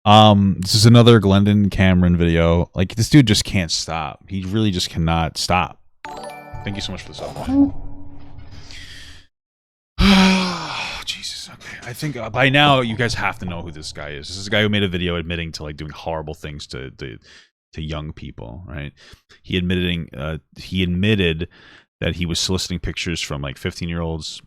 This is another Glendon Cameron video. Like, this dude just can't stop. He really just cannot stop. Thank you so much for the sub. Jesus. Okay. I think by now you guys have to know who this guy is. This is a guy who made a video admitting to like doing horrible things to young people. Right? He admitted that he was soliciting pictures from like 15-year-olds.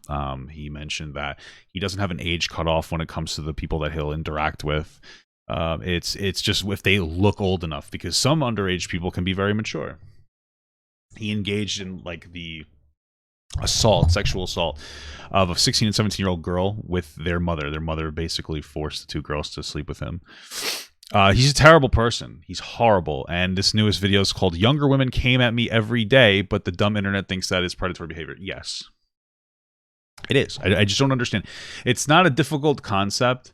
He mentioned that he doesn't have an age cutoff when it comes to the people that he'll interact with. It's just if they look old enough, because some underage people can be very mature. He engaged in like the sexual assault of a 16 and 17-year-old girl with their mother. Their mother basically forced the two girls to sleep with him. He's a terrible person. He's horrible. And this newest video is called "Younger Women Came at Me Every Day, but the Dumb Internet Thinks That Is Predatory Behavior." Yes, it is. I just don't understand. It's not a difficult concept.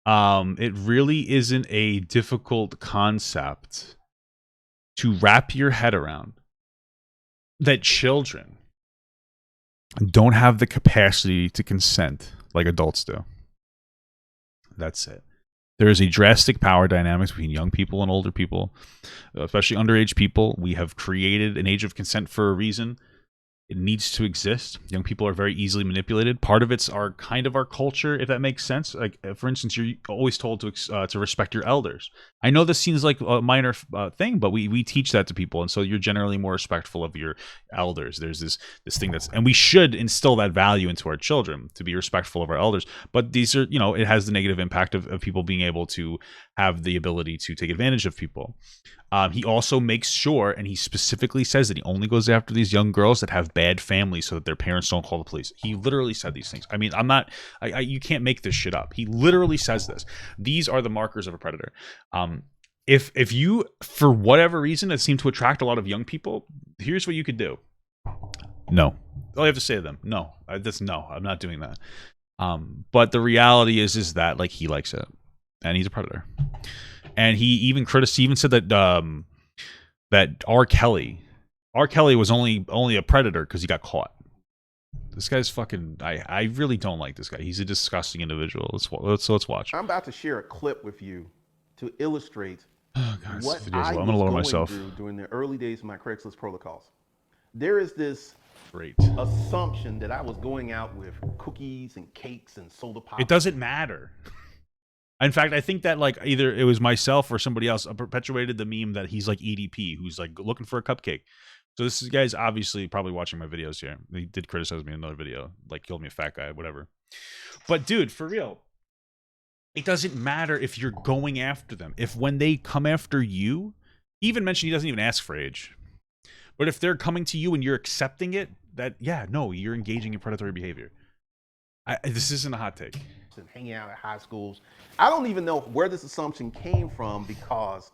It really isn't a difficult concept to wrap your head around, that children don't have the capacity to consent like adults do. That's it. There is a drastic power dynamic between young people and older people, especially underage people. We have created an age of consent for a reason. It needs to exist. Young people are very easily manipulated. Part of it's our culture, if that makes sense. Like, for instance, you're always told to respect your elders. I know this seems like a minor thing, but we teach that to people, and so you're generally more respectful of your elders. There's this thing and we should instill that value into our children, to be respectful of our elders. But these are, it has the negative impact of people being able to have the ability to take advantage of people. He also makes sure, and he specifically says that he only goes after these young girls that have bad families so that their parents don't call the police. He literally said these things. I mean, you can't make this shit up. He literally says this. These are the markers of a predator. If you, for whatever reason, that seem to attract a lot of young people, here's what you could do. No. All you have to say to them, no. No, I'm not doing that. But the reality is that, like, he likes it. And he's a predator. And he even said that that R. Kelly was only a predator because he got caught. This guy's fucking. I really don't like this guy. He's a disgusting individual. Let's watch. I'm about to share a clip with you to illustrate what I was going through during the early days of my Craigslist protocols. There is this assumption that I was going out with cookies and cakes and soda pop. It doesn't matter. In fact, I think that like either it was myself or somebody else perpetuated the meme that he's like EDP, who's like looking for a cupcake. So this guy's obviously probably watching my videos here. He did criticize me in another video, like called me a fat guy, whatever. But dude, for real, it doesn't matter if you're going after them. If when they come after you, he even mentioned he doesn't even ask for age. But if they're coming to you and you're accepting it, you're engaging in predatory behavior. This isn't a hot take. And hanging out at high schools. I don't even know where this assumption came from, because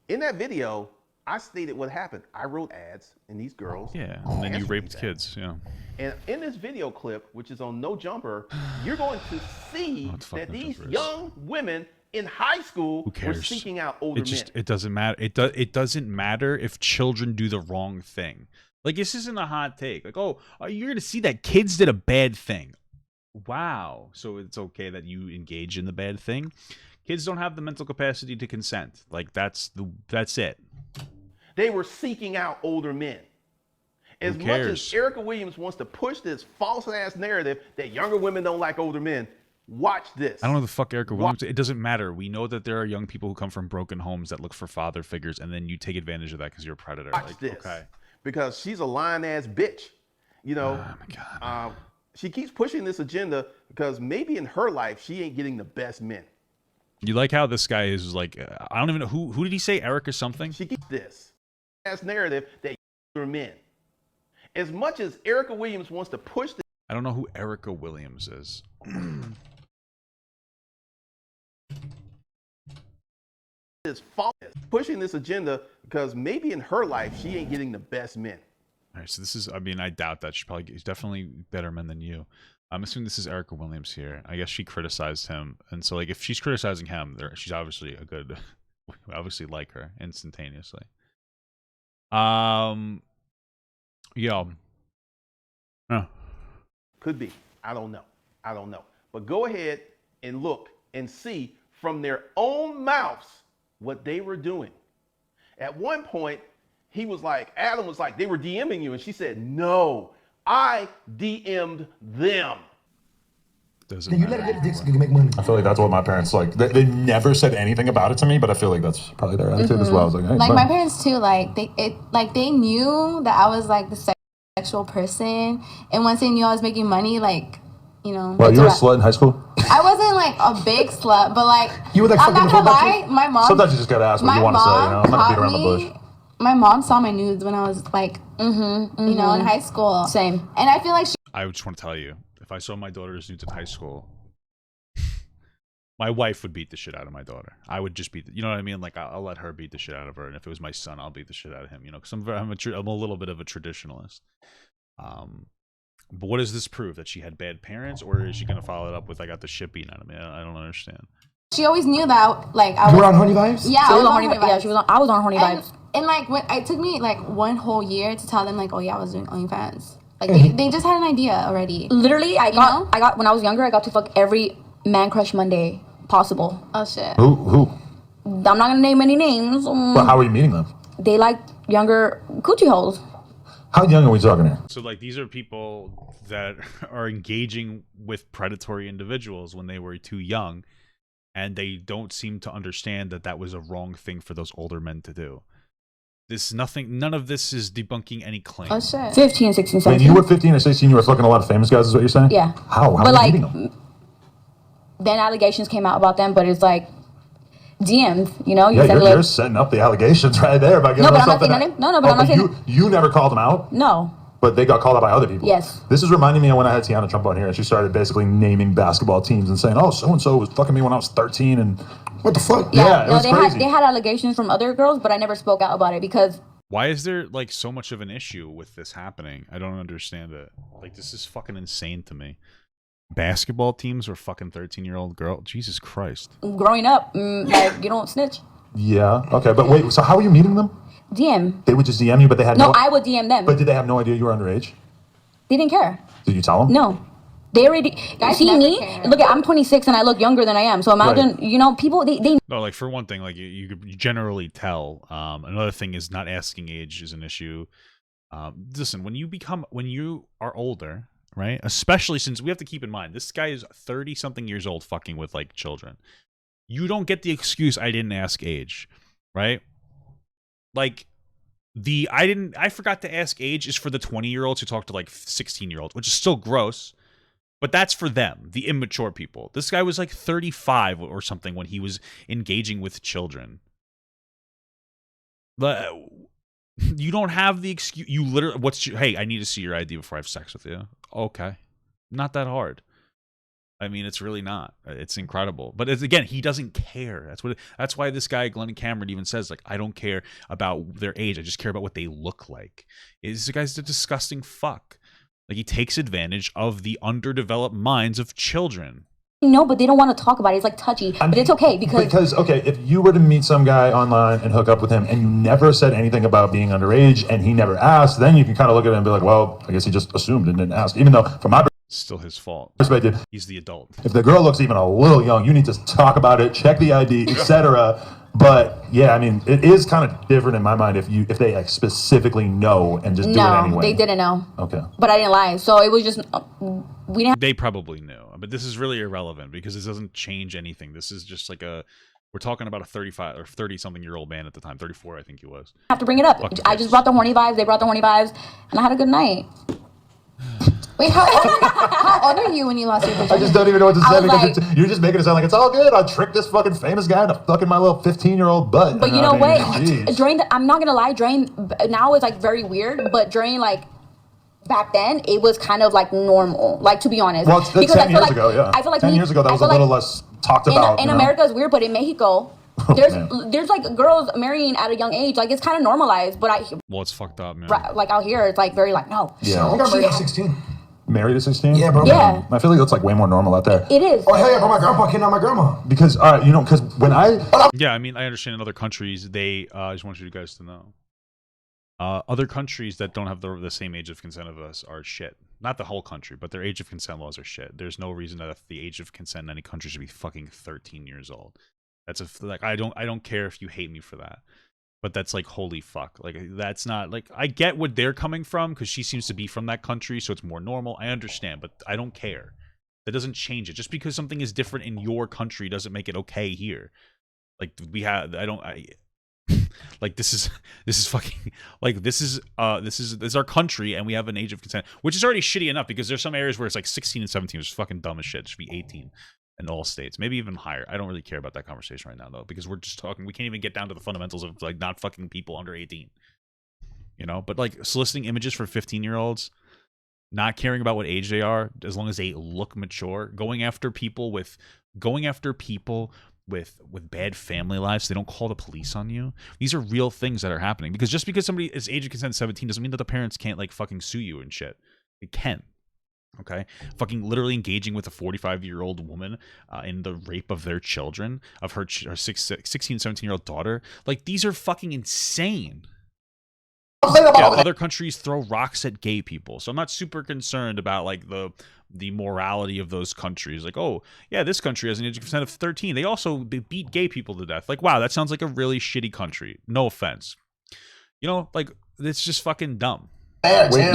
in that video, I stated what happened. I wrote ads, and these girls. Yeah, and then you raped kids. Yeah. And in this video clip, which is on No Jumper, you're going to see that these young women in high school were seeking out older men. It doesn't matter. It doesn't matter if children do the wrong thing. Like, this isn't a hot take. Like, oh, you're gonna see that kids did a bad thing. Wow. So it's okay that you engage in the bad thing. Kids don't have the mental capacity to consent. Like, that's it. They were seeking out older men. As much as Erica Williams wants to push this false ass narrative that younger women don't like older men, watch this. I don't know the fuck Erica Williams. It doesn't matter. We know that there are young people who come from broken homes that look for father figures, and then you take advantage of that because you're a predator. Watch this. Okay. Because she's a lying ass bitch. Oh my God. She keeps pushing this agenda because maybe in her life, she ain't getting the best men. You like how this guy is like, I don't even know, who did he say? Eric or something? She keeps this ass narrative that younger men. As much as Erica Williams wants to push this. I don't know who Erica Williams is. Pushing this agenda because maybe in her life, she ain't getting the best men. All right, so this is, I mean, I doubt that. She's definitely better men than you. I'm assuming this is Erica Williams here. I guess she criticized him. And so, like, if she's criticizing him, she's obviously a good, we obviously like her instantaneously. Yeah. Could be. I don't know. But go ahead and look and see from their own mouths what they were doing. At one point, he was like, Adam was like, they were DMing you. And she said, no, I DM'd them. Doesn't matter. You let it get dicks, you can make money. I feel like that's what my parents like. They never said anything about it to me, but I feel like that's probably their attitude as well. I was like, hey, like my parents too, like they knew that I was like the sexual person, and once they knew I was making money, like, you know. Well, you were a slut in high school? I wasn't like a big slut, but like, you were like, I'm not gonna lie, my mom. Sometimes you just gotta ask what you want to say, you know? I'm not gonna beat around the bush. My mom saw my nudes when I was like, you know, in high school. Same. And I feel like I just want to tell you, if I saw my daughter's nudes in high school, my wife would beat the shit out of my daughter. I would just beat, you know what I mean? Like, I'll let her beat the shit out of her, and if it was my son, I'll beat the shit out of him. You know, because I'm a little bit of a traditionalist. But what does this prove? That she had bad parents, or is she gonna follow it up with I got the shit beaten out of me? I don't understand. she always knew that, like, You were on horny vibes? Yeah, She I was was on on horny horny vibes. Yeah, she was on. I was on horny vibes. And like, it took me like one whole year to tell them, like, oh yeah, I was doing OnlyFans. Like, they just had an idea already. Literally, I got when I was younger, I got to fuck every man crush Monday possible. Oh shit. Who? I'm not gonna name any names. But how are you meeting them? They like younger coochie holes. How young are we talking here? So, like, these are people that are engaging with predatory individuals when they were too young, and they don't seem to understand that that was a wrong thing for those older men to do. None of this is debunking any claim. Oh shit. 15, 16, When 17. you were 15 or 16, you were fucking a lot of famous guys, is what you're saying? Yeah. How But are like, you meeting them? then allegations came out about them, but it's like DMs, you know? You Yeah, send you're setting up the allegations right there by giving No, but them I'm not something. saying no, but I'm not saying you never called them out, No. but they got called out by other people. Yes. This is reminding me of when I had Tiana Trump on here, and she started basically naming basketball teams and saying, "Oh, so and so was fucking me when I was 13," and what the fuck? Yeah, it no, was crazy. they had allegations from other girls, but I never spoke out about it because Why is there, like, so much of an issue with this happening? I don't understand it. Like, this is fucking insane to me. Basketball teams or fucking 13-year-old girl? Jesus Christ. growing up, like, you don't snitch. Yeah. Okay, but wait. So how are you meeting them? DM. They would just DM you, but they had No, I would DM them. But did they have no idea you were underage? They didn't care. Did you tell them? No. They already Guys see never me. care. Look, I'm 26 and I look younger than I am. So imagine, you know, people they No, like, for one thing, like, you generally tell. Another thing is not asking age is an issue. Listen, when you are older, right? Especially since we have to keep in mind, this guy is 30-something years old fucking with, like, children. You don't get the excuse, I didn't ask age, right? Like, I forgot to ask age is for the 20-year-olds who talk to, like, 16-year-olds, which is still gross. But that's for them, the immature people. This guy was like 35 or something when he was engaging with children. You don't have the excuse. You literally, hey, I need to see your ID before I have sex with you. Okay. Not that hard. I mean, it's really not. It's incredible. But again, he doesn't care. That's why this guy, Glendon Cameron, even says, like, I don't care about their age. I just care about what they look like. This guy's a disgusting fuck. Like, he takes advantage of the underdeveloped minds of children. No, but they don't want to talk about it. It's like touchy, but it's okay because okay, if you were to meet some guy online and hook up with him, and you never said anything about being underage, and he never asked, then you can kind of look at it and be like, well, I guess he just assumed and didn't ask. Even though, from my Still his fault. perspective, He's the adult. if the girl looks even a little young, you need to talk about it, check the ID, etc. But yeah, I mean, it is kind of different in my mind if they like specifically know and just do it anyway. No, they didn't know. Okay. But I didn't lie, so it was just we didn't They probably knew, but this is really irrelevant because this doesn't change anything. This is just like we're talking about a 35 or 30-something-year-old man at the time, 34, I think he was. have to bring it up. I just brought the horny vibes. They brought the horny vibes, and I had a good night. Wait, how old are you when you lost your virginity? I just don't even know what to say because like- you're just making it sound like it's all good. I tricked this fucking famous guy into fucking my little 15-year-old butt. But you know what? I'm not gonna lie. Now it's like very weird, but during like back then, it was kind of like normal. Like, to be honest, Well, it's 10 years ago, yeah. I feel like 10 years ago that was a little less talked about. In America, it's weird, but in Mexico, man. there's like girls marrying at a young age. Like, it's kind of normalized. But Well, it's fucked up, man. like out here, it's like very like no. Yeah. I got married at 16. Married at 16? Yeah, bro. Yeah. I feel like that's like way more normal out there. It is. Oh, hell yeah, bro. My grandpa kidnapped my grandma. Because, because when Yeah, I mean, I understand in other countries, I just want you guys to know. Other countries that don't have the same age of consent of us are shit. not the whole country, but their age of consent laws are shit. There's no reason that the age of consent in any country should be fucking 13 years old. That's like I don't care if you hate me for that. But that's like, holy fuck. Like, that's not, like, I get what they're coming from because she seems to be from that country, so it's more normal. I understand, but I don't care. That doesn't change it. Just because something is different in your country doesn't make it okay here. Like, like, this is fucking, like, this is our country, and we have an age of consent, which is already shitty enough because there's some areas where it's like 16 and 17, which is fucking dumb as shit. It should be 18. In all states, maybe even higher. I don't really care about that conversation right now, though, because we're just talking. We can't even get down to the fundamentals of like not fucking people under 18. You know, but like soliciting images for 15-year-olds, not caring about what age they are, as long as they look mature, going after people with bad family lives, so they don't call the police on you. These are real things that are happening. Because just because somebody is age of consent 17 doesn't mean that the parents can't like fucking sue you and shit. They can. Okay, fucking literally engaging with a 45-year-old woman in the rape of their children, of her 16, 17-year-old daughter. Like, these are fucking insane. Yeah, other countries throw rocks at gay people, so I'm not super concerned about like the morality of those countries. Like, oh yeah, this country has an age of consent of 13. They also beat gay people to death. Like, wow, that sounds like a really shitty country. No offense, you know, like it's just fucking dumb. Yeah. It's true. Over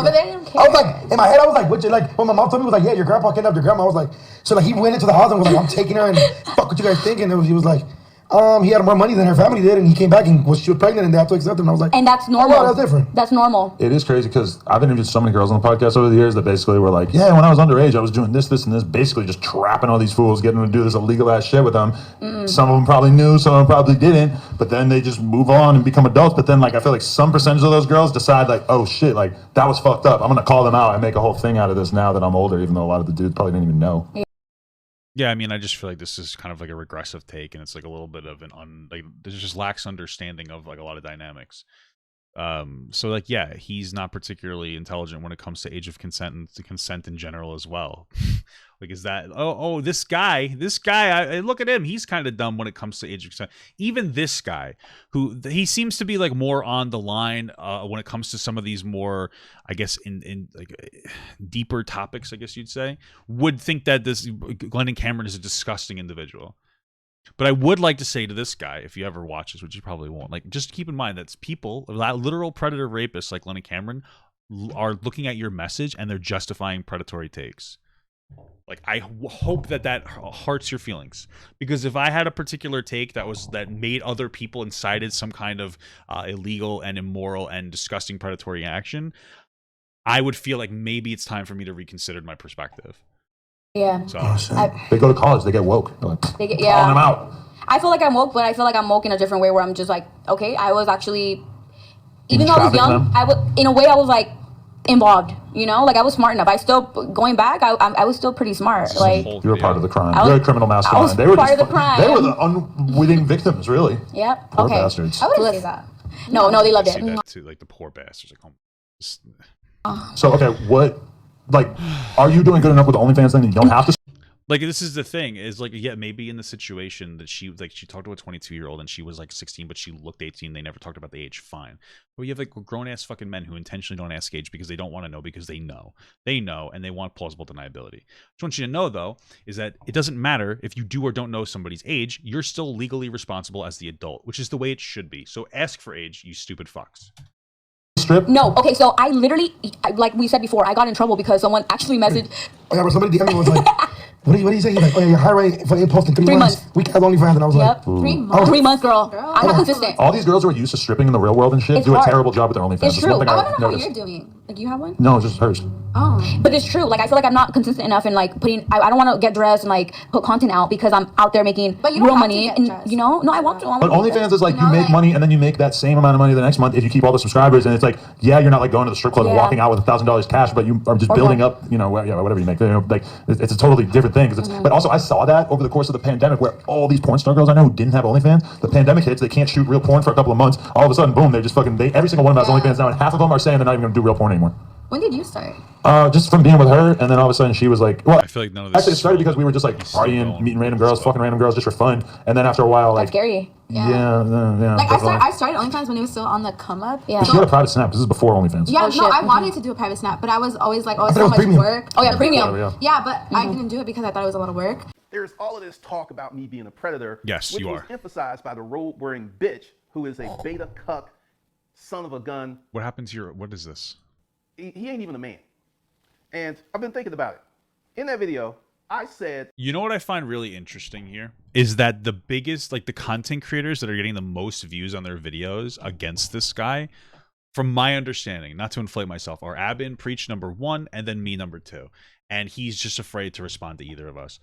there, they don't care. I was like, in my head, I was like, what you like? When my mom told me, was like, yeah, your grandpa kidnapped your grandma. I was like, so like he went into the house and was like, I'm taking her, and fuck what you guys thinking? He was like, he had more money than her family did, and he came back and she was pregnant, and they had to accept him. And I was like, and that's normal. Oh, that's different. That's normal. It is crazy because I've interviewed so many girls on the podcast over the years that basically were like, yeah, when I was underage, I was doing this, and this, basically just trapping all these fools, getting them to do this illegal ass shit with them. Some of them probably knew, some of them probably didn't, but then they just move on and become adults. But then, like, I feel like some percentage of those girls decide, like, oh shit, like, that was fucked up. I'm going to call them out and make a whole thing out of this now that I'm older, even though a lot of the dudes probably didn't even know. Yeah, I mean, I just feel like this is kind of like a regressive take, and it's like a little bit of there's just lax understanding of like a lot of dynamics. So like, yeah, he's not particularly intelligent when it comes to age of consent and to consent in general as well. Like, is that this guy, I look at him, he's kind of dumb when it comes to age of consent. Even this guy, who he seems to be like more on the line when it comes to some of these more, I guess, in like deeper topics, I guess you'd say, would think that this Glendon Cameron is a disgusting individual. But I would like to say to this guy, if you ever watch this, which you probably won't, like, just keep in mind that people, literal predator rapists like Glendon Cameron, are looking at your message and they're justifying predatory takes. Like, I hope that hurts your feelings, because if I had a particular take that made other people incited some kind of illegal and immoral and disgusting predatory action, I would feel like maybe it's time for me to reconsider my perspective. Yeah. So they go to college, they get woke. They're like, calling them out. I feel like I'm woke, but I feel like I'm woke in a different way, where I'm just like, okay, I was actually, even though I was young, in a way I was like involved, you know, like I was smart enough. I still, going back, I was still pretty smart. Like, you were part of the crime. You're a criminal mastermind. They were part of the crime. They were the unwitting victims, really. Yep. Poor bastards. I wouldn't say that. No, they loved see it. that too, like the poor bastards. Like, So okay, what? Like, are you doing good enough with OnlyFans then? You don't have to. like, this is the thing, is like, yeah, maybe in the situation that she talked to a 22-year-old and she was like 16, but she looked 18. They never talked about the age. Fine. But you have like grown ass fucking men who intentionally don't ask age because they don't want to know, because they know, and they want plausible deniability. What I want you to know, though, is that it doesn't matter if you do or don't know somebody's age. You're still legally responsible as the adult, which is the way it should be. So ask for age, you stupid fucks. Strip? No, okay, so I literally, like we said before, I got in trouble because someone actually messaged. Oh yeah, but somebody DM'd me was like, what do you say? He's like, oh yeah, your high rate for post in 3 months. We have OnlyFans, and I was like, 3 months. 3 months, girl. I'm not consistent. All these girls who are used to stripping in the real world and shit do a terrible job with their OnlyFans. It's true. One thing I want to know noticed. what you're doing. Like, you have one? No, it's just hers. Oh. But it's true. Like, I feel like I'm not consistent enough in like putting. I don't want to get dressed and like put content out because I'm out there making But you don't real have money. to get And dressed. you know, no, I want to. But OnlyFans is like, You you know, make like- money and then you make that same amount of money the next month if you keep all the subscribers. And it's like, yeah, you're not like going to the strip club and Yeah. walking out with $1,000 cash, but you are just Or building more. up, you know, whatever you make. You know, like, it's a totally different thing. But also, I saw that over the course of the pandemic, where all these porn star girls I know who didn't have OnlyFans, the pandemic hits, they can't shoot real porn for a couple of months. All of a sudden, boom, they just fucking, every single one of them has OnlyFans now, and half of them are saying they're not even going to do real porn anymore. When did you start? Just from being with her, and then all of a sudden she was like, well, I feel like none of this actually it started because we were just like partying, meeting random girls, fucking random girls just for fun, and then after a while, like, That's scary. yeah. Like I started OnlyFans when it was still on the come up. Yeah. She had a private snap. This is before OnlyFans. Yeah, Oh, no, shit. I wanted to do a private snap, but I was always like, oh, it's I so thought it much was premium. work. Oh yeah, premium. Yeah, but I didn't do it because I thought it was a lot of work. There's all of this talk about me being a predator. Yes, which you was are. emphasized by the robe-wearing bitch who is a beta cuck, son of a gun. What happened to your? What is this? He ain't even a man. And I've been thinking about it. In that video, I said, You know what I find really interesting here is that the biggest, like the content creators that are getting the most views on their videos against this guy, from my understanding, not to inflate myself, are Abin Preach #1 and then me #2. And he's just afraid to respond to either of us.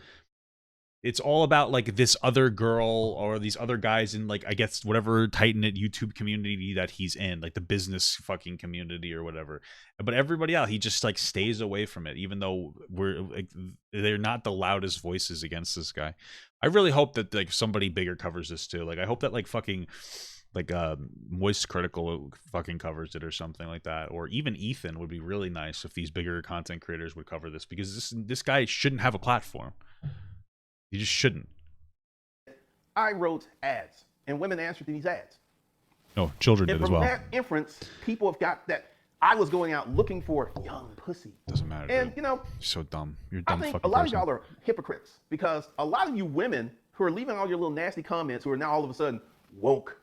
It's all about like this other girl or these other guys in like, I guess, whatever tight-knit YouTube community that he's in, like the business fucking community or whatever. But everybody else, he just like stays away from it, even though they're not the loudest voices against this guy. I really hope that like somebody bigger covers this too. Like I hope that like fucking like Moist Critical fucking covers it or something like that, or even Ethan would be really nice if these bigger content creators would cover this, because this guy shouldn't have a platform. You just shouldn't. I wrote ads, and women answered to these ads. No, children And did as from well. that inference, people have got that I was going out looking for young pussy. Doesn't matter. And, Dude. you know, You're so dumb. You're a I dumb think fucking a lot person. of y'all are hypocrites because a lot of you women who are leaving all your little nasty comments who are now all of a sudden woke.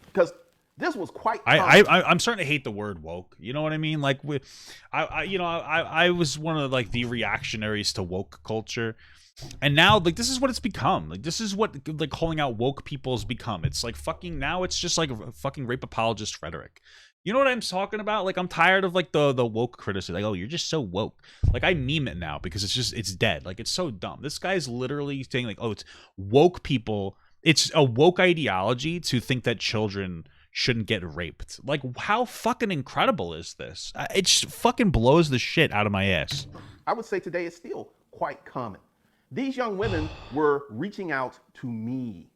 Because this was quite common. I'm starting to hate the word woke. You know what I mean? Like, I was one of like the reactionaries to woke culture. And now, like, this is what it's become. Like, this is what, like, calling out woke people has become. It's like fucking, now it's just like a fucking rape apologist rhetoric. You know what I'm talking about? Like, I'm tired of, like, the woke criticism. Like, oh, you're just so woke. Like, I meme it now because it's dead. Like, it's so dumb. This guy's literally saying, like, oh, it's woke people. It's a woke ideology to think that children shouldn't get raped. Like, how fucking incredible is this? It just fucking blows the shit out of my ass. I would say today it's still quite common. These young women were reaching out to me.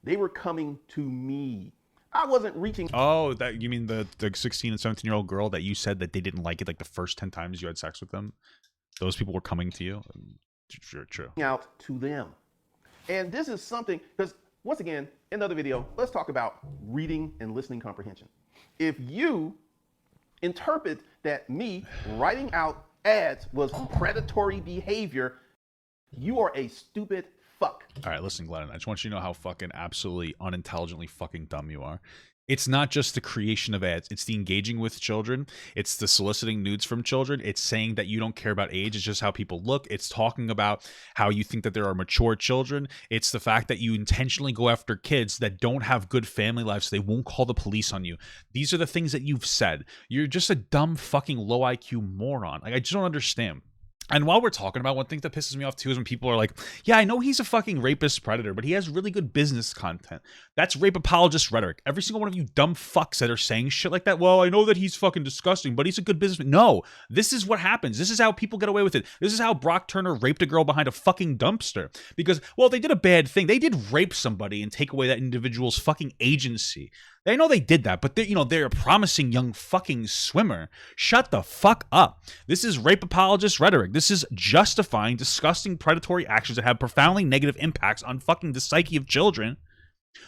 They were coming to me. I wasn't reaching. Oh, that you mean the 16 and 17-year-old girl that you said that they didn't like it like the first 10 times you had sex with them? Those people were coming to you? Sure, true. Out to them. And this is something, because once again, in another video, let's talk about reading and listening comprehension. If you interpret that me writing out ads was predatory behavior, you are a stupid fuck. All right, listen, Glendon, I just want you to know how fucking absolutely unintelligently fucking dumb you are. It's not just the creation of ads. It's the engaging with children. It's the soliciting nudes from children. It's saying that you don't care about age. It's just how people look. It's talking about how you think that there are mature children. It's the fact that you intentionally go after kids that don't have good family lives so they won't call the police on you. These are the things that you've said. You're just a dumb fucking low IQ moron. Like, I just don't understand. And while we're talking about, one thing that pisses me off too is when people are like, yeah, I know he's a fucking rapist predator, but he has really good business content. That's rape apologist rhetoric. Every single one of you dumb fucks that are saying shit like that, well, I know that he's fucking disgusting, but he's a good businessman. No, this is what happens. This is how people get away with it. This is how Brock Turner raped a girl behind a fucking dumpster. Because, well, they did a bad thing. They did rape somebody and take away that individual's fucking agency. They know they did that, but they're a promising young fucking swimmer. Shut the fuck up. This is rape apologist rhetoric. This is justifying disgusting predatory actions that have profoundly negative impacts on fucking the psyche of children.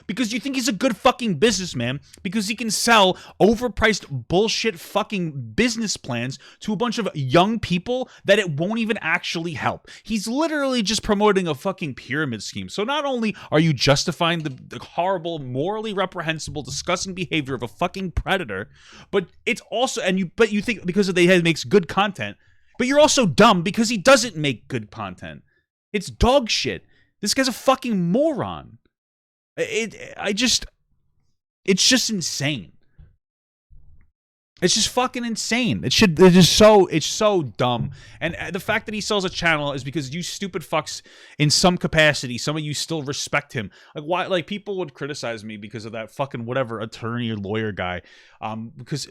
Because you think he's a good fucking businessman because he can sell overpriced bullshit fucking business plans to a bunch of young people that it won't even actually help. He's literally just promoting a fucking pyramid scheme. So not only are you justifying the horrible, morally reprehensible, disgusting behavior of a fucking predator, but it's also, but you think because he makes good content, but you're also dumb because he doesn't make good content. It's dog shit. This guy's a fucking moron. It's just insane. It's just fucking insane. It's so dumb. And the fact that he sells a channel is because you stupid fucks in some capacity, some of you still respect him. Like, why? Like, people would criticize me because of that fucking whatever attorney or lawyer guy. Because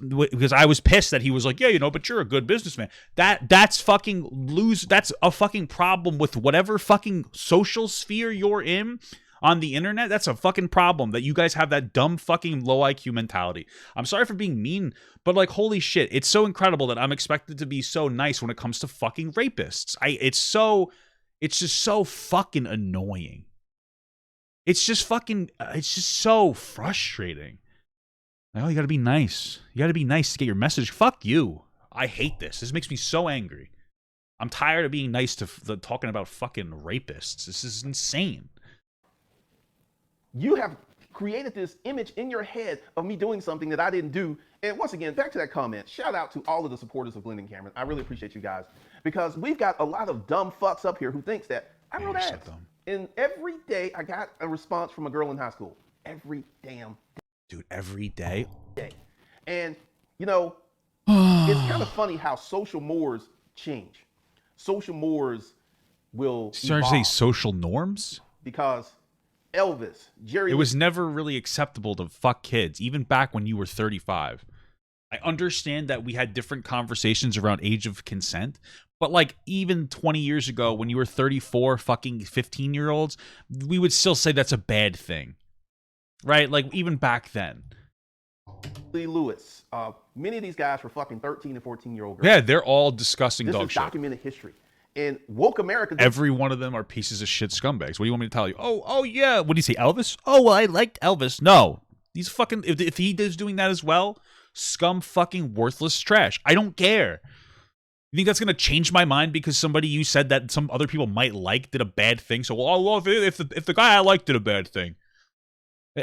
I was pissed that he was like, yeah, but you're a good businessman. That's fucking that's a fucking problem with whatever fucking social sphere you're in. on the internet, that's a fucking problem that you guys have that dumb fucking low IQ mentality. I'm sorry for being mean, but like, holy shit, it's so incredible that I'm expected to be so nice when it comes to fucking rapists. It's just so fucking annoying. It's just so frustrating. Like, oh, you gotta be nice. You gotta be nice to get your message. Fuck you. I hate this. This makes me so angry. I'm tired of being nice to talking about fucking rapists. This is insane. You have created this image in your head of me doing something that I didn't do. And once again, back to that comment, shout out to all of the supporters of Glendon Cameron. I really appreciate you guys, because we've got a lot of dumb fucks up here who thinks that I wrote ads. And every day I got a response from a girl in high school. Every damn day. Dude, every day? And, you know, it's kind of funny how social mores change. Social mores will Starting to say social norms? Because Elvis, Jerry... It was never really acceptable to fuck kids, even back when you were 35. I understand that we had different conversations around age of consent, but like even 20 years ago when you were 34 fucking 15-year-olds, we would still say that's a bad thing. Right? Like even back then. Lee Lewis, many of these guys were fucking 13 and 14-year-old girls. Yeah, they're all disgusting this dog is shit. Documented history. And woke America... Every one of them are pieces of shit scumbags. What do you want me to tell you? Oh yeah. What do you say, Elvis? Oh, well, I liked Elvis. No. These fucking... If he is doing that as well, scum fucking worthless trash. I don't care. You think that's going to change my mind because somebody you said that some other people might like did a bad thing? So, well, if the guy I liked did a bad thing.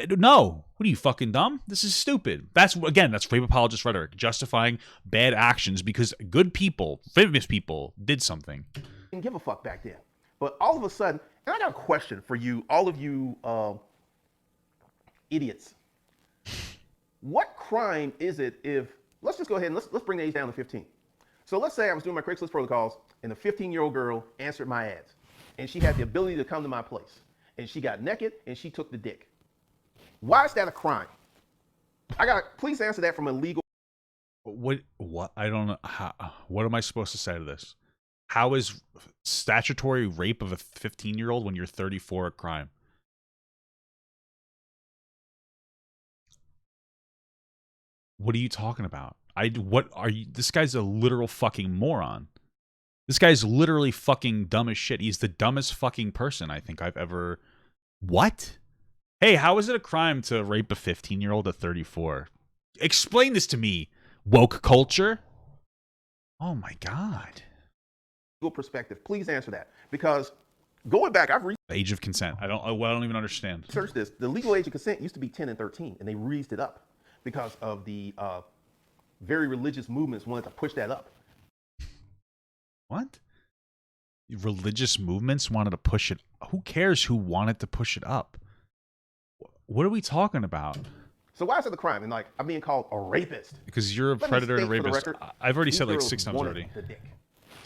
No. What are you, fucking dumb? This is stupid. That's rape apologist rhetoric, justifying bad actions because good people, famous people, did something. Didn't give a fuck back then. But all of a sudden, and I got a question for you, all of you idiots. What crime is it if, let's just go ahead and let's bring the age down to 15. So let's say I was doing my Craigslist protocols and a 15-year-old girl answered my ads and she had the ability to come to my place and she got naked and she took the dick. Why is that a crime? Please answer that from a legal. What? I don't know. What am I supposed to say to this? How is statutory rape of a 15-year-old when you're 34 a crime? What are you talking about? What are you? This guy's a literal fucking moron. This guy's literally fucking dumb as shit. He's the dumbest fucking person I think I've ever. What? Hey, how is it a crime to rape a 15-year-old at 34? Explain this to me, woke culture. Oh my God. Perspective, please answer that, because going back, I've age of consent. I don't even understand. Search this. The legal age of consent used to be 10 and 13, and they raised it up because of the very religious movements wanted to push that up. What? Religious movements wanted to push it. Who cares who wanted to push it up? What are we talking about? So why is it the crime? And like, I'm being called a rapist. Because you're a predator and a rapist. I've already said like 6 times already.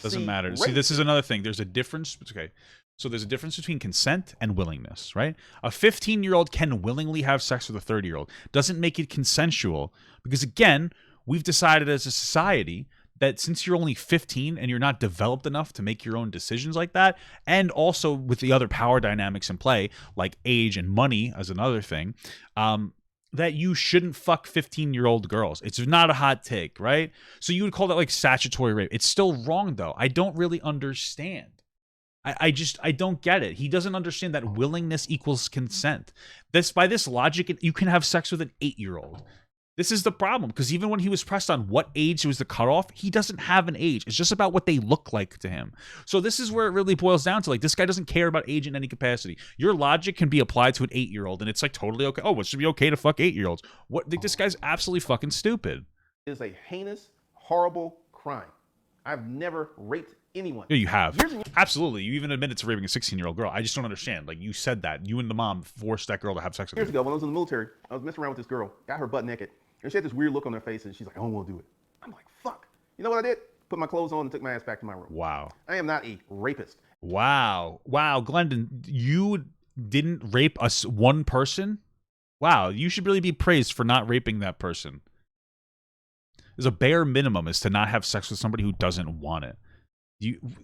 Doesn't matter. See, this is another thing. There's a difference. Okay. So there's a difference between consent and willingness, right? A 15-year-old can willingly have sex with a 30-year-old. Doesn't make it consensual because, again, we've decided as a society that since you're only 15 and you're not developed enough to make your own decisions like that, and also with the other power dynamics in play, like age and money as another thing, that you shouldn't fuck 15-year-old girls. It's not a hot take, right? So you would call that like statutory rape. It's still wrong, though. I don't really understand. I don't get it. He doesn't understand that willingness equals consent. By this logic, you can have sex with an 8-year-old. This is the problem, because even when he was pressed on what age was the cutoff, he doesn't have an age. It's just about what they look like to him. So this is where it really boils down to, like, this guy doesn't care about age in any capacity. Your logic can be applied to an 8-year-old, and it's like totally okay. Oh, it should be okay to fuck 8-year-olds. What? This guy's absolutely fucking stupid. It is a heinous, horrible crime. I've never raped anyone. Yeah, you have. Absolutely. You even admitted to raping a 16-year-old girl. I just don't understand. Like, you said that. You and the mom forced that girl to have sex with you. Years ago, when I was in the military, I was messing around with this girl. Got her butt naked. And she had this weird look on her face, and she's like, I don't want to do it. I'm like, fuck. You know what I did? Put my clothes on and took my ass back to my room. Wow. I am not a rapist. Wow. Wow, Glendon, you didn't rape one person? Wow, you should really be praised for not raping that person. There's a bare minimum is to not have sex with somebody who doesn't want it.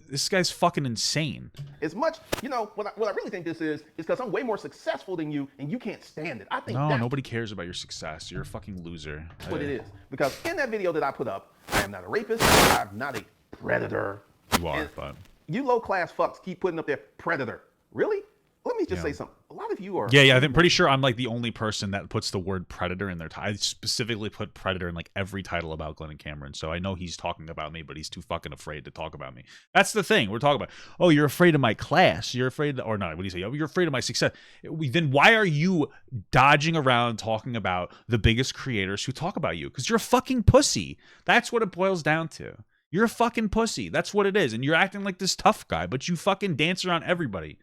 This guy's fucking insane. As much, you know, what I really think this is because I'm way more successful than you, and you can't stand it. I think No, that's nobody cares about your success. You're a fucking loser. what it is. Because in that video that I put up, I am not a rapist. I'm not a predator. You are, And but you low-class fucks keep putting up there predator. Really? Let me just say something. A lot of you are. yeah. I'm pretty sure I'm like the only person that puts the word predator in their title. I specifically put predator in like every title about Glendon Cameron, so I know he's talking about me, but he's too fucking afraid to talk about me. That's the thing we're talking about. Oh, you're afraid of my class. You're afraid, or not? What do you say? Oh, you're afraid of my success. Then why are you dodging around talking about the biggest creators who talk about you? Because you're a fucking pussy. That's what it boils down to. You're a fucking pussy. That's what it is. And you're acting like this tough guy, but you fucking dance around everybody.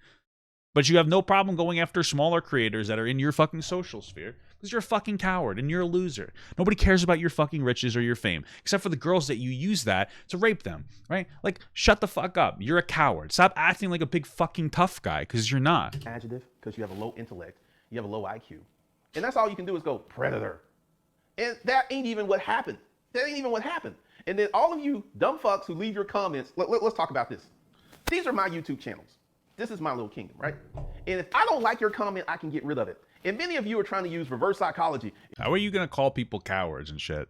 But you have no problem going after smaller creators that are in your fucking social sphere because you're a fucking coward and you're a loser. Nobody cares about your fucking riches or your fame, except for the girls that you use that to rape them, right? Like, shut the fuck up. You're a coward. Stop acting like a big fucking tough guy because you're not. Adjective, because you have a low intellect, you have a low IQ. And that's all you can do is go predator. And that ain't even what happened. That ain't even what happened. And then all of you dumb fucks who leave your comments, let's talk about this. These are my YouTube channels. This is my little kingdom, right? And if I don't like your comment, I can get rid of it. And many of you are trying to use reverse psychology. How are you going to call people cowards and shit?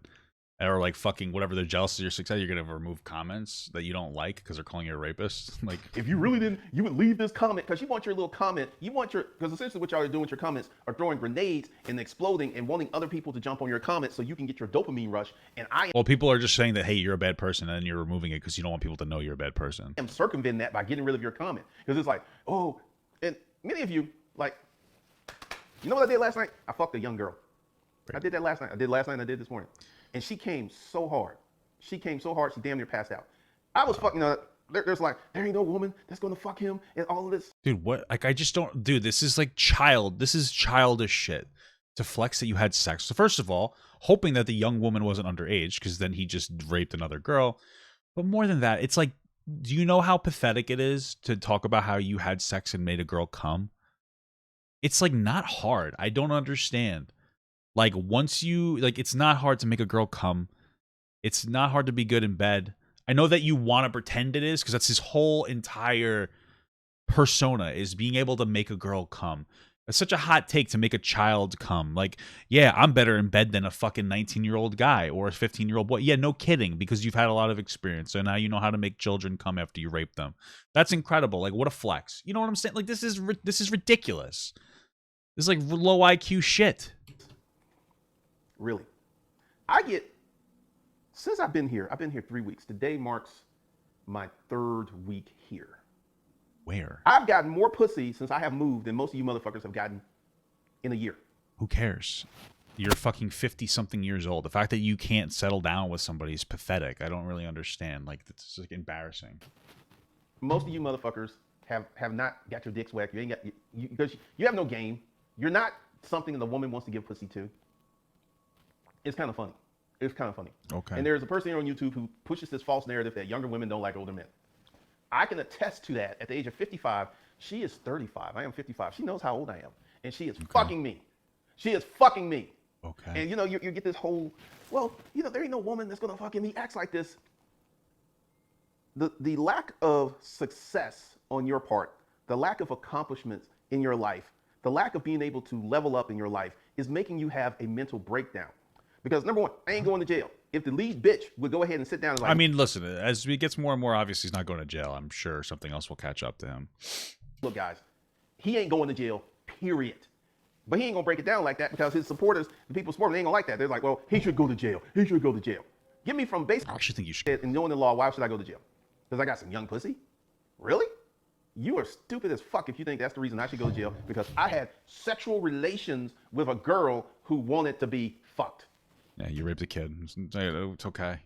Or like fucking whatever they're jealous of your success, you're going to remove comments that you don't like because they're calling you a rapist? Like, if you really didn't, you would leave this comment because you want your little comment. You want your, because essentially what y'all are doing with your comments are throwing grenades and exploding and wanting other people to jump on your comments so you can get your dopamine rush. And well, people are just saying that, hey, you're a bad person, and then you're removing it because you don't want people to know you're a bad person. am circumventing that by getting rid of your comment. Because it's like, oh, and many of you, like, you know what I did last night? I fucked a young girl. I did that last night. I did last night and I did this morning. And she came so hard. She came so hard, she damn near passed out. I was fucking, there's like, there ain't no woman that's gonna fuck him and all of this. Dude, what? Like, I just don't, dude, this is like childish shit to flex that you had sex. So first of all, hoping that the young woman wasn't underage because then he just raped another girl. But more than that, it's like, do you know how pathetic it is to talk about how you had sex and made a girl come? It's like not hard. I don't understand. Like once you, like, it's not hard to make a girl come. It's not hard to be good in bed. I know that you want to pretend it is because that's his whole entire persona is being able to make a girl come. It's such a hot take to make a child come. Like, yeah, I'm better in bed than a fucking 19-year-old guy or a 15-year-old boy. Yeah, no kidding, because you've had a lot of experience. So now you know how to make children come after you rape them. That's incredible. Like, what a flex. You know what I'm saying? Like, this is ridiculous. This is like low IQ shit. Really. Since I've been here 3 weeks. Today marks my 3rd week here. Where? I've gotten more pussy since I have moved than most of you motherfuckers have gotten in a year. Who cares? You're fucking 50-something years old. The fact that you can't settle down with somebody is pathetic. I don't really understand. Like, it's like embarrassing. Most of you motherfuckers have not got your dicks wet. You ain't got, because you have no game. You're not something that a woman wants to give pussy to. It's kind of funny. It's kind of funny. Okay. And there's a person here on YouTube who pushes this false narrative that younger women don't like older men. I can attest to that. At the age of 55, she is 35. I am 55. She knows how old I am. And she is fucking me. She is fucking me. Okay. And you know, you get this whole, well, you know, there ain't no woman that's gonna fucking me. Acts like this. The lack of success on your part, the lack of accomplishments in your life, the lack of being able to level up in your life is making you have a mental breakdown. Because number one, I ain't going to jail. If the lead bitch would go ahead and sit down and like, I mean, listen, as he gets more and more obvious he's not going to jail, I'm sure something else will catch up to him. look, guys, he ain't going to jail, period. But he ain't gonna break it down like that because his supporters, the people supporting, they ain't gonna like that. They're like, well, he should go to jail. He should go to jail. Get me from basically. I actually think you should. And knowing the law, why should I go to jail? Because I got some young pussy? Really? You are stupid as fuck if you think that's the reason I should go to jail, because I had sexual relations with a girl who wanted to be fucked. Yeah, you raped a kid. It's okay.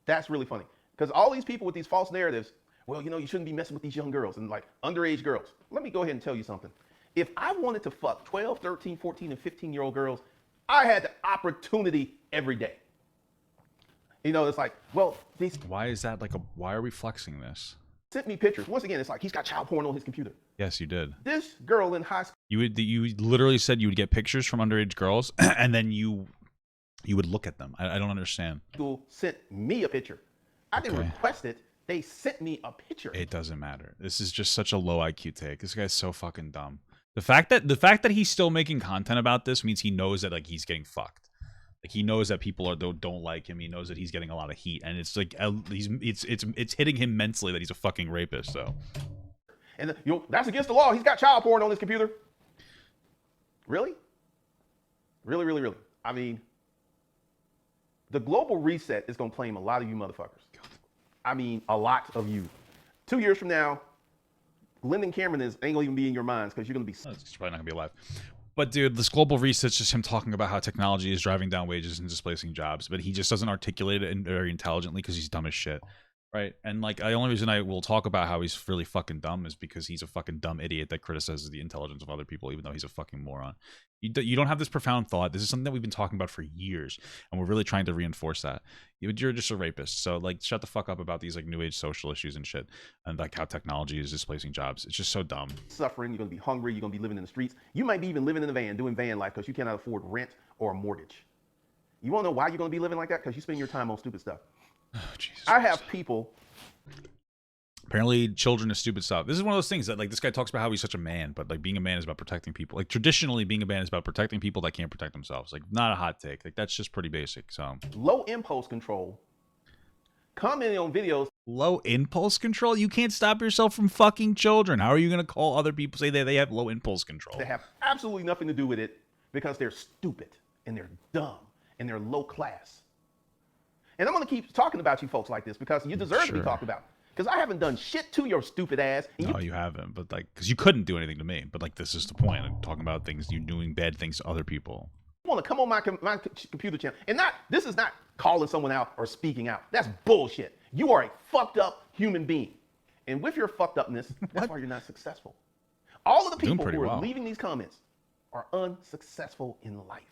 That's really funny. Because all these people with these false narratives, well, you know, you shouldn't be messing with these young girls and like underage girls. Let me go ahead and tell you something. If I wanted to fuck 12, 13, 14, and 15-year-old girls, I had the opportunity every day. You know, it's like, well, these. Why is that like a? Why are we flexing this? Sent me pictures. Once again, it's like he's got child porn on his computer. Yes, you did. This girl in high school. You literally said you would get pictures from underage girls, and then you would look at them. I don't understand. Sent me a picture. I didn't request it. They sent me a picture. It doesn't matter. This is just such a low IQ take. This guy's so fucking dumb. The fact that he's still making content about this means he knows that like he's getting fucked. Like he knows that people don't like him. He knows that he's getting a lot of heat, and it's like it's hitting him mentally that he's a fucking rapist. So, and that's against the law. He's got child porn on his computer. Really? Really? I mean, the global reset is gonna claim a lot of you motherfuckers. I mean, a lot of you. 2 years from now, Glendon Cameron ain't gonna even be in your minds because you're gonna be. It's probably not gonna be alive. But dude, this global reset's just him talking about how technology is driving down wages and displacing jobs, but he just doesn't articulate it very intelligently because he's dumb as shit, right? And like the only reason I will talk about how he's really fucking dumb is because he's a fucking dumb idiot that criticizes the intelligence of other people, even though he's a fucking moron. You don't have this profound thought. This is something that we've been talking about for years, and we're really trying to reinforce that. You're just a rapist, so like shut the fuck up about these like new age social issues and shit, and like how technology is displacing jobs. It's just so dumb. Suffering, you're gonna be hungry, you're gonna be living in the streets. You might be even living in a van, doing van life because you cannot afford rent or a mortgage. You wanna know why you're gonna be living like that? Because you spend your time on stupid stuff. Oh, Jesus I Christ. have people. Apparently, children is stupid stuff. This is one of those things that, like, this guy talks about how he's such a man, but, like, being a man is about protecting people. Like, traditionally, being a man is about protecting people that can't protect themselves. Like, not a hot take. Like, that's just pretty basic, so. Low impulse control. Commenting on videos. Low impulse control? You can't stop yourself from fucking children. How are you going to call other people, say they have low impulse control? That have absolutely nothing to do with it because they're stupid and they're dumb and they're low class. And I'm going to keep talking about you folks like this because you deserve to be talked about. Because I haven't done shit to your stupid ass. And no, you haven't. But like, because you couldn't do anything to me. But like, this is the point. I'm talking about things, you're doing bad things to other people. You want to come on my computer channel and this is not calling someone out or speaking out. That's bullshit. You are a fucked up human being. And with your fucked upness, that's why you're not successful. All of the people who are leaving these comments are unsuccessful in life.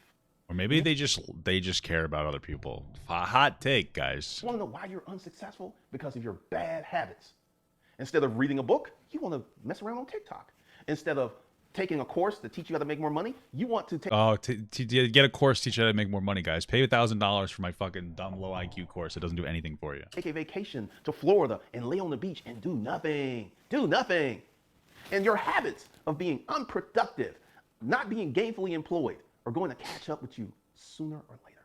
Or maybe they just care about other people. Hot take, guys. You want to know why you're unsuccessful? Because of your bad habits. Instead of reading a book, you want to mess around on TikTok. Instead of taking a course to teach you how to make more money, you want to take... Oh, to get a course to teach you how to make more money, guys. Pay $1,000 for my fucking dumb low IQ course. It doesn't do anything for you. Take a vacation to Florida and lay on the beach and do nothing. Do nothing. And your habits of being unproductive, not being gainfully employed, are going to catch up with you sooner or later.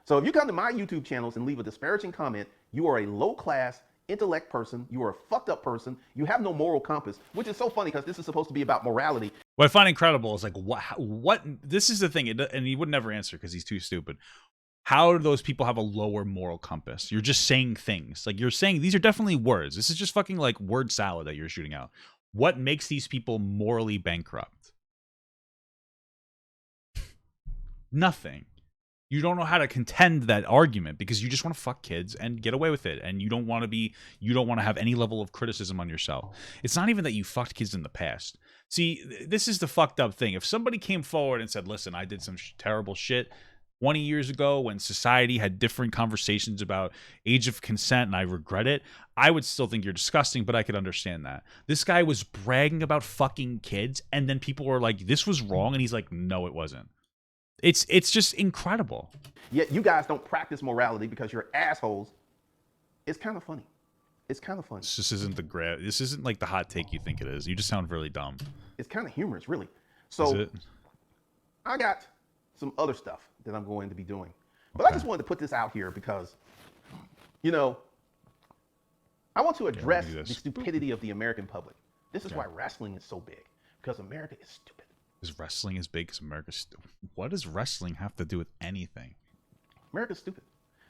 So if you come to my YouTube channels and leave a disparaging comment, you are a low-class intellect person. You are a fucked up person. You have no moral compass, which is so funny because this is supposed to be about morality. What I find incredible is like, what this is the thing, and he would never answer because he's too stupid. How do those people have a lower moral compass? You're just saying things. Like, you're saying, these are definitely words. This is just fucking like word salad that you're shooting out. What makes these people morally bankrupt? Nothing. You don't know how to contend that argument because you just want to fuck kids and get away with it, and you don't want to have any level of criticism on yourself. It's not even that you fucked kids in the past. See, this is the fucked up thing. If somebody came forward and said, listen, I did some terrible shit 20 years ago when society had different conversations about age of consent and I regret it, I would still think you're disgusting, but I could understand that. This guy was bragging about fucking kids, and then people were like, this was wrong, and he's like, no, it wasn't. It's just incredible. Yet you guys don't practice morality because you're assholes. It's kind of funny. It's kind of funny. This isn't like the hot take you think it is. You just sound really dumb. It's kind of humorous, really. So I got some other stuff that I'm going to be doing. But I just wanted to put this out here because, you know, I want to address the stupidity of the American public. This is why wrestling is so big, because America is stupid. Is wrestling as big as America's stupid? What does wrestling have to do with anything? America's stupid.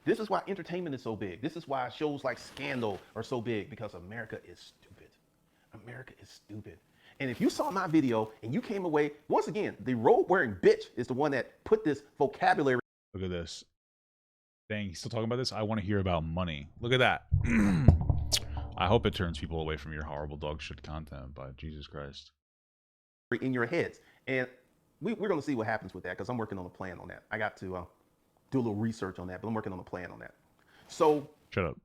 This is why entertainment is so big. This is why shows like Scandal are so big, because America is stupid. America is stupid. And if you saw my video and you came away, once again, the robe-wearing bitch is the one that put this vocabulary. Look at this. Dang, he's still talking about this? I want to hear about money. Look at that. I hope it turns people away from your horrible dog shit content, but Jesus Christ. In your heads. And we're going to see what happens with that, because I'm working on a plan on that. I got to do a little research on that, but I'm working on a plan on that. So shut up.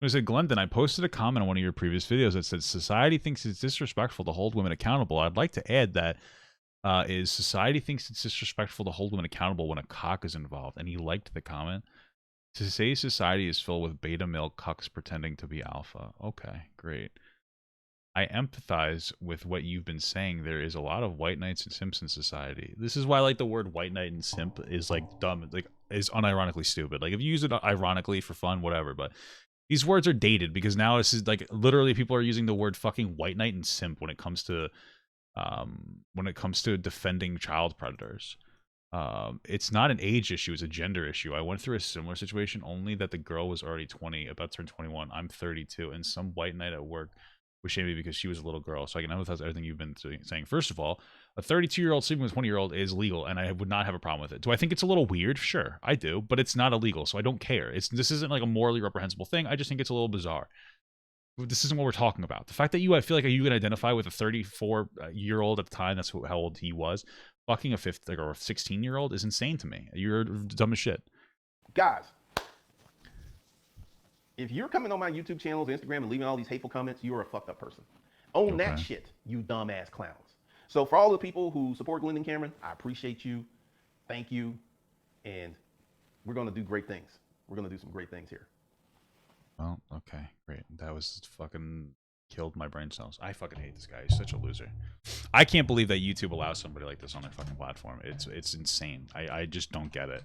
I said, Glendon, I posted a comment on one of your previous videos that said society thinks it's disrespectful to hold women accountable. I'd like to add that is society thinks it's disrespectful to hold women accountable when a cock is involved. And he liked the comment. Today's society is filled with beta male cucks pretending to be alpha. Okay, great. I empathize with what you've been saying. There is a lot of white knights and simps in society. This is why, like, the word white knight and simp is, like, dumb, like, is unironically stupid. Like, if you use it ironically for fun, whatever, but these words are dated because now this is, like, literally people are using the word fucking white knight and simp when it comes to defending child predators. It's not an age issue, it's a gender issue. I went through a similar situation, only that the girl was already 20, about to turn 21. I'm 32, and some white knight at work was shaming me because she was a little girl. So I can empathize everything you've been saying. First of all, a 32-year-old sleeping with a 20-year-old is legal, and I would not have a problem with it. Do I think it's a little weird? Sure, I do, but it's not illegal, so I don't care. This isn't like a morally reprehensible thing. I just think it's a little bizarre. This isn't what we're talking about. The fact that I feel like you can identify with a 34-year-old at the time, that's how old he was, fucking a 16-year-old is insane to me. You're dumb as shit. Guys, if you're coming on my YouTube channels, Instagram, and leaving all these hateful comments, you're a fucked up person. Own that shit, you dumbass clowns. So for all the people who support Glendon Cameron, I appreciate you. Thank you. And we're going to do great things. We're going to do some great things here. Well, okay, great. That was fucking killed my brain cells. I fucking hate this guy. He's such a loser. I can't believe that YouTube allows somebody like this on their fucking platform. It's insane. I just don't get it.